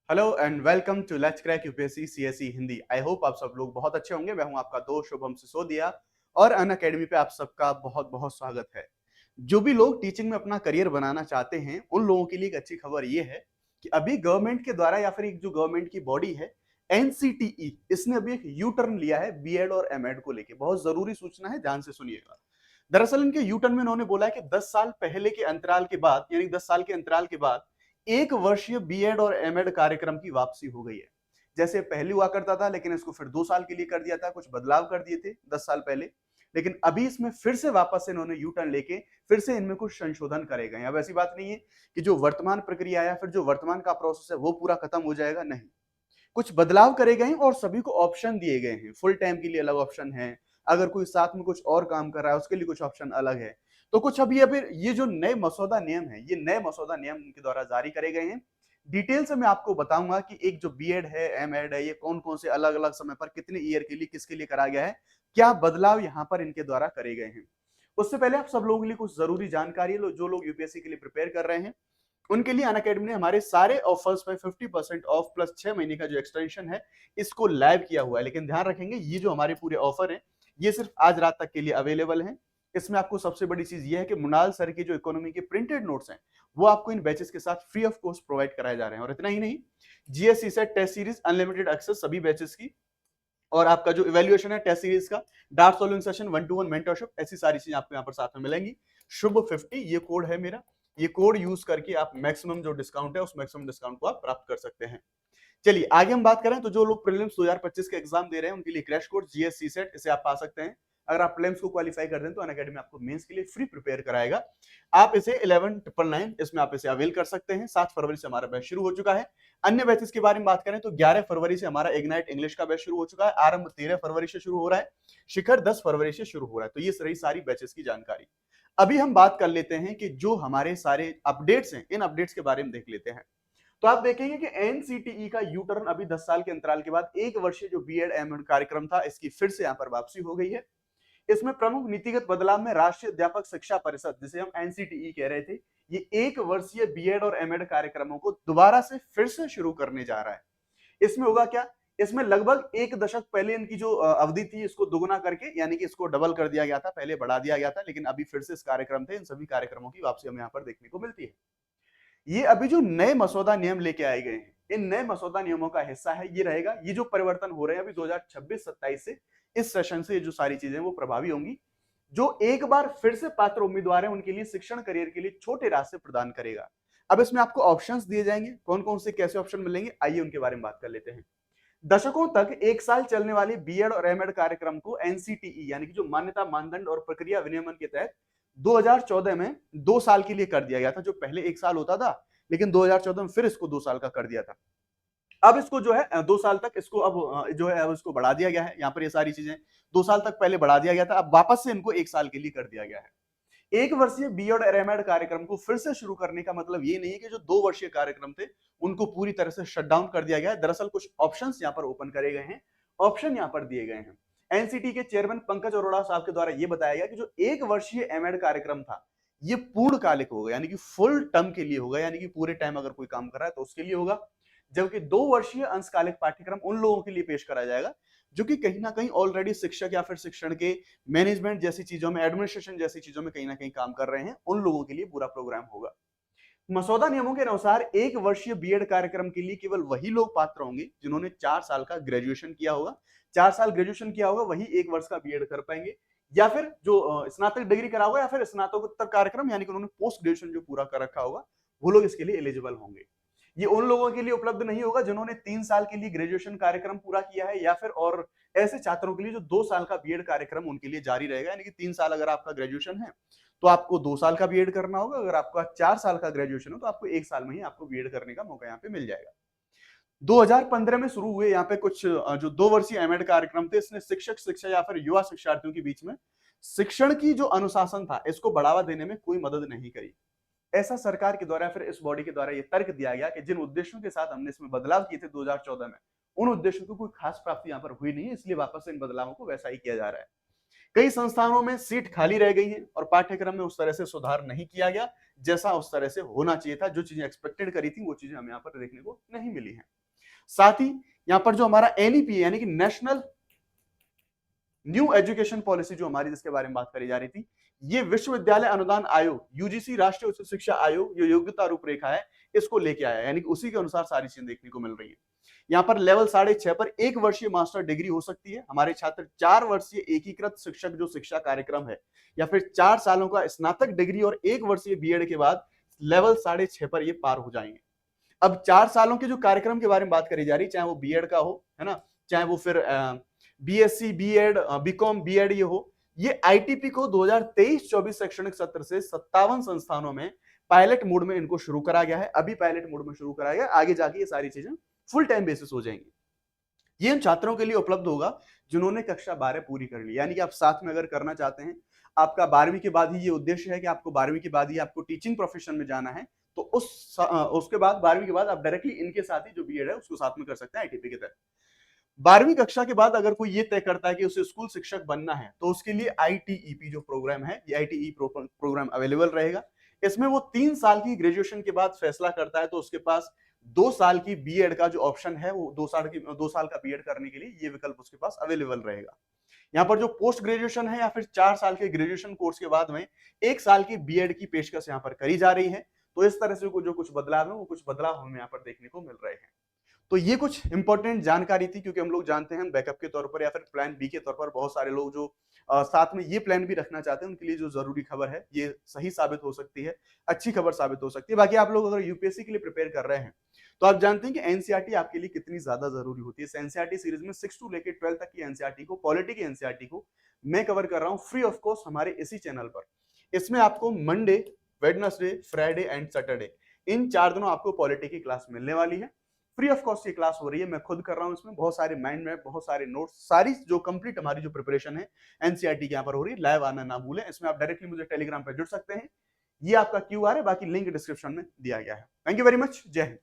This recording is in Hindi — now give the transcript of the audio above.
Hello and welcome to let's crack UPSC CSE Hindi. I hope आप सब लोग बहुत अच्छे होंगे। मैं हूं आपका दोस्त शुभम सिसोदिया और अन अकेडमी पे आप सबका बहुत बहुत स्वागत है। जो भी लोग टीचिंग में अपना करियर बनाना चाहते हैं उन लोगों के लिए एक अच्छी खबर ये है कि अभी गवर्नमेंट के द्वारा या फिर एक जो गवर्नमेंट की बॉडी है एनसीटीई, इसने अभी एक यू टर्न लिया है बीएड और एमएड को लेके। बहुत जरूरी सूचना है, ध्यान से सुनिएगा। दरअसल इनके यू टर्न में उन्होंने बोला है कि 10 साल पहले के अंतराल के बाद, यानी 10 साल के अंतराल के बाद एक वर्षीय बीएड और एमएड कार्यक्रम की वापसी हो गई है। जैसे पहले हुआ करता था, लेकिन इसको फिर 2 साल के लिए कर दिया था, कुछ बदलाव कर दिए थे 10 साल पहले। लेकिन अभी इसमें फिर से वापस से इन्होंने यू टर्न लेके फिर से इनमें कुछ संशोधन करे गए हैं। अब ऐसी बात नहीं है कि जो वर्तमान प्रक्रिया या फिर जो वर्तमान का प्रोसेस है वो पूरा खत्म हो जाएगा, नहीं। कुछ बदलाव करे गए हैं और सभी को ऑप्शन दिए गए हैं। फुल टाइम के लिए अलग ऑप्शन है, अगर कोई साथ में कुछ और काम कर रहा है उसके लिए कुछ ऑप्शन अलग है। तो कुछ अभी ये जो नए मसौदा नियम है, ये नए मसौदा नियम इनके द्वारा जारी करे गए हैं। डिटेल से मैं आपको बताऊंगा कि एक जो बीएड है, एमएड है, ये कौन कौन से अलग अलग समय पर कितने ईयर के लिए किसके लिए करा गया है, क्या बदलाव यहाँ पर इनके द्वारा करे गए हैं। उससे पहले आप सब लोगों के लिए कुछ जरूरी जानकारी जो लोग यूपीएससी के लिए प्रिपेयर कर रहे हैं उनके लिए अनअकैडमी ने हमारे सारे ऑफर्स पे 50% ऑफ प्लस 6 महीने का जो एक्सटेंशन है इसको लाइव किया हुआ है। लेकिन ध्यान रखेंगे, ये जो हमारे पूरे ऑफर हैं ये सिर्फ आज रात तक के लिए अवेलेबल हैं। इसमें आपको सबसे बड़ी चीज ये है कि मुनाल सर की जो इकोनॉमी के प्रिंटेड नोट्स हैं वो आपको इन बैचेस के साथ फ्री ऑफ कॉस्ट प्रोवाइड कराए जा रहे हैं। और इतना ही नहीं, GSC set test series unlimited access सभी बैचेस की, और आपका जो इवैल्यूएशन है टेस्ट सीरीज का, डार्ट सॉल्विंग सेशन, 1-to-1 मेंटरशिप, ऐसी सारी चीजें आपको यहाँ पर साथ में मिलेंगी। शुभ 50 ये कोड है मेरा। ये कोड यूज करके आप मैक्सिमम जो डिस्काउंट है उस मैक्सिमम डिस्काउंट को आप प्राप्त कर सकते हैं। चलिए आगे हम बात करें तो जो लोग प्रीलिम्स 2025 के एग्जाम दे रहे हैं उनके लिए क्रैश कोर्स जीएससी सेट, इसे आप पा सकते हैं। अगर आप प्रीलिम्स को क्वालिफाई कर दें तो अनअकैडमी आपको मेंस के लिए फ्री प्रिपेयर कराएगा। आप इसे 11,999 इसमें आप इसे अवेल कर सकते हैं। 7 फरवरी से हमारा बैच शुरू हो चुका है। अन्य बैचेस के बारे में बात करें तो 11 फरवरी से हमारा इग्नाइट इंग्लिश का बैच शुरू हो चुका है। आरंभ 13 फरवरी से शुरू हो रहा है, शिखर 10 फरवरी से शुरू हो रहा है। तो ये रही सारी बैचेस की जानकारी। अभी हम बात कर लेते हैं कि जो हमारे सारे अपडेट्स हैं इन अपडेट्स के बारे में देख लेते हैं। तो आप देखेंगे कि एनसीटीई का यू टर्न अभी 10 साल के अंतराल के बाद एक वर्षीय जो बीएड एमएड कार्यक्रम था इसकी फिर से यहां पर वापसी हो गई है। इसमें प्रमुख नीतिगत बदलाव में राष्ट्रीय अध्यापक शिक्षा परिषद, जिसे हम एनसीटीई कह रहे थे, ये एक वर्षीय बीएड और एमएड कार्यक्रमों को दोबारा से फिर से शुरू करने जा रहा है। इसमें होगा क्या, इसमें लगभग एक दशक पहले इनकी जो अवधि थी इसको दोगुना करके, यानी कि इसको डबल कर दिया गया था, पहले बढ़ा दिया गया था, लेकिन अभी फिर से इस कार्यक्रम थे, इन सभी कार्यक्रमों की वापसी हमें यहाँ पर देखने को मिलती है। ये अभी जो नए मसौदा नियम लेके आए गए हैं, इन नए मसौदा नियमों का हिस्सा है ये रहेगा। ये जो परिवर्तन हो रहे हैं अभी 2026-27 से, इस सेशन से ये जो सारी चीजें वो प्रभावी होंगी। जो एक बार फिर से पात्र उम्मीदवार हैं उनके लिए शिक्षण करियर के लिए छोटे रास्ते प्रदान करेगा। अब इसमें आपको ऑप्शंस दिए जाएंगे, कौन कौन से कैसे ऑप्शन मिलेंगे, आइए उनके बारे में बात कर लेते हैं। दशकों तक एक साल चलने वाले बीएड और एमएड कार्यक्रम को एनसीटीई, यानी कि जो मान्यता मानदंड और प्रक्रिया विनियमन के तहत 2014 में 2 साल के लिए कर दिया गया था। जो पहले 1 साल होता था, लेकिन 2014 में फिर इसको 2 साल का कर दिया था। अब इसको जो है 2 साल तक इसको अब जो है अब इसको बढ़ा दिया गया है। यहाँ पर ये सारी चीजें 2 साल तक पहले बढ़ा दिया गया था, अब वापस से इनको 1 साल के लिए कर दिया गया है। एक वर्षीय बीएड और एमएड कार्यक्रम को फिर से शुरू करने का मतलब ये नहीं है कि जो 2 वर्षीय कार्यक्रम थे उनको पूरी तरह से शट डाउन कर दिया गया है। दरअसल कुछ ऑप्शंस यहाँ पर ओपन करे गए हैं, ऑप्शन यहाँ पर दिए गए हैं। एनसीटी के चेयरमैन पंकज अरोड़ा साहब के द्वारा यह बताया गया कि जो एक वर्षीय एमएड कार्यक्रम था ये पूर्णकालिक होगा, यानी कि फुल टर्म के लिए होगा, यानी कि पूरे टाइम अगर कोई काम कर रहा है तो उसके लिए होगा। जबकि 2 वर्षीय अंशकालिक पाठ्यक्रम उन लोगों के लिए पेश करा जाएगा जो कि कहीं ना कहीं ऑलरेडी शिक्षक या फिर शिक्षण के मैनेजमेंट जैसी चीजों में, एडमिनिस्ट्रेशन जैसी चीजों में कहीं ना कहीं काम कर रहे हैं, उन लोगों के लिए पूरा प्रोग्राम होगा। मसौदा नियमों के अनुसार एक वर्षीय बीएड कार्यक्रम के लिए केवल वही लोग पात्र होंगे जिन्होंने 4 साल का ग्रेजुएशन किया होगा। 4 साल ग्रेजुएशन किया होगा वही 1 वर्ष का बीएड कर पाएंगे, या फिर जो स्नातक डिग्री करा होगा या फिर स्नातकोत्तर कार्यक्रम, यानी कि उन्होंने पोस्ट ग्रेजुएशन जो पूरा कर रखा होगा, वो लोग इसके लिए एलिजिबल होंगे। ये उन लोगों के लिए उपलब्ध नहीं होगा जिन्होंने 3 साल के लिए ग्रेजुएशन कार्यक्रम पूरा किया है, या फिर और ऐसे छात्रों के लिए जो 2 साल का बीएड कार्यक्रम उनके लिए जारी रहेगा। यानी कि 3 साल अगर आपका ग्रेजुएशन है तो आपको 2 साल का बीएड करना होगा, अगर आपका 4 साल का ग्रेजुएशन हो तो आपको 1 साल में ही आपको बीएड करने का मौका यहाँ पे मिल जाएगा। 2015 में शुरू हुए यहाँ पे कुछ जो 2 वर्षीय एमएड कार्यक्रम थे, इसने शिक्षक शिक्षा या फिर युवा शिक्षार्थियों के बीच में शिक्षण की जो अनुशासन था इसको बढ़ावा देने में कोई मदद नहीं करी। ऐसा सरकार के द्वारा, फिर इस बॉडी के द्वारा ये तर्क दिया गया कि जिन उद्देश्यों के साथ हमने इसमें बदलाव किए थे 2014 में, उन उद्देश्यों को कोई खास प्राप्ति यहाँ पर हुई नहीं है, इसलिए वापस से इन बदलावों को वैसा ही किया जा रहा है। कई संस्थानों में सीट खाली रह गई है और पाठ्यक्रम में उस तरह से सुधार नहीं किया गया जैसा उस तरह से होना चाहिए था। जो चीजें एक्सपेक्टेड करी थी वो चीजें हमें यहाँ पर देखने को नहीं मिली हैं। साथ ही यहाँ पर जो हमारा एनईपी यानी कि नेशनल न्यू एजुकेशन पॉलिसी जो हमारी जिसके बारे में बात करी जा रही थी, ये विश्वविद्यालय अनुदान आयोग यूजीसी राष्ट्रीय उच्च शिक्षा आयोग जो योग्यता रूपरेखा है इसको लेके आया, यानी कि उसी के अनुसार सारी चीजें देखने को मिल रही है। यहाँ पर लेवल 6.5 पर 1 वर्षीय मास्टर डिग्री हो सकती है। हमारे छात्र 4 वर्षीय एकीकृत शिक्षक जो शिक्षा कार्यक्रम है या फिर 4 सालों का स्नातक डिग्री और 1 वर्षीय बीएड के बाद लेवल 6.5 पर ये पार हो जाएंगे। अब 4 सालों के जो कार्यक्रम के बारे में बात करी जा रही, चाहे वो बीएड का हो, है ना, चाहे वो फिर बीएससी बीएड बीकॉम बीएड ये हो, ये आईटीपी को 2023-24 शैक्षणिक सत्र से 57 संस्थानों में पायलट मोड में इनको शुरू करा गया है। अभी पायलट मोड में शुरू करा गया, आगे जाके ये सारी चीजें फुल टाइम बेसिस हो जाएंगी। ये उन छात्रों के लिए उपलब्ध होगा जिन्होंने कक्षा 12 पूरी कर ली, यानी कि आप साथ में अगर करना चाहते हैं, आपका 12वीं के बाद ही ये उद्देश्य है कि आपको 12वीं के बाद ही आपको टीचिंग प्रोफेशन में जाना है, तो उसके बाद 12वीं के बाद आप डायरेक्टली इनके साथ ही जो बीएड है उसको साथ में कर सकते हैं आईटीपी के तहत। 12वीं कक्षा के बाद अगर कोई ये तय करता है कि उसे स्कूल शिक्षक बनना है तो उसके लिए आईटीईपी जो प्रोग्राम है, ये आईटीई प्रोग्राम अवेलेबल रहेगा। इसमें वो 3 साल की ग्रेजुएशन के बाद फैसला करता है तो उसके पास 2 साल की बीएड का जो ऑप्शन है, वो 2 साल का बीएड करने के लिए ये विकल्प उसके पास अवेलेबल रहेगा। यहाँ पर जो पोस्ट ग्रेजुएशन है या फिर 4 साल के ग्रेजुएशन कोर्स के बाद में 1 साल की बीएड की पेशकश यहाँ पर करी जा रही है। तो इस तरह से जो कुछ बदलाव है वो कुछ बदलाव हमें यहाँ पर देखने को मिल रहे हैं। तो ये कुछ इंपॉर्टेंट जानकारी थी, क्योंकि हम लोग जानते हैं बैकअप के तौर पर या फिर प्लान बी के तौर पर बहुत सारे लोग जो साथ में ये प्लान भी रखना चाहते हैं, उनके लिए जो जरूरी खबर है ये सही साबित हो सकती है, अच्छी खबर साबित हो सकती है। बाकी आप लोग अगर यूपीएससी के लिए प्रिपेयर कर रहे हैं तो आप जानते हैं कि एनसीईआरटी आपके लिए कितनी ज्यादा जरूरी होती है। इस एनसीईआरटी सीरीज में 6 to लेकर 12 तक की एनसीईआरटी को, पॉलिटी की एनसीईआरटी को मैं कवर कर रहा हूँ फ्री ऑफ कॉस्ट हमारे इसी चैनल पर। इसमें आपको Monday, Wednesday, Friday and Saturday इन 4 दिनों आपको पॉलिटी की क्लास मिलने वाली है। फ्री ऑफ कॉस्ट की क्लास हो रही है, मैं खुद कर रहा हूं। इसमें बहुत सारे माइंड मैप, बहुत सारे नोट्स, सारी जो कंप्लीट हमारी जो प्रिपरेशन है एनसीईआरटी के यहाँ पर हो रही है। लाइव आना ना भूलें। इसमें आप डायरेक्टली मुझे टेलीग्राम पर जुड़ सकते हैं, ये आपका क्यूआर है, बाकी लिंक डिस्क्रिप्शन में दिया गया है। थैंक यू वेरी मच, जय हिंद।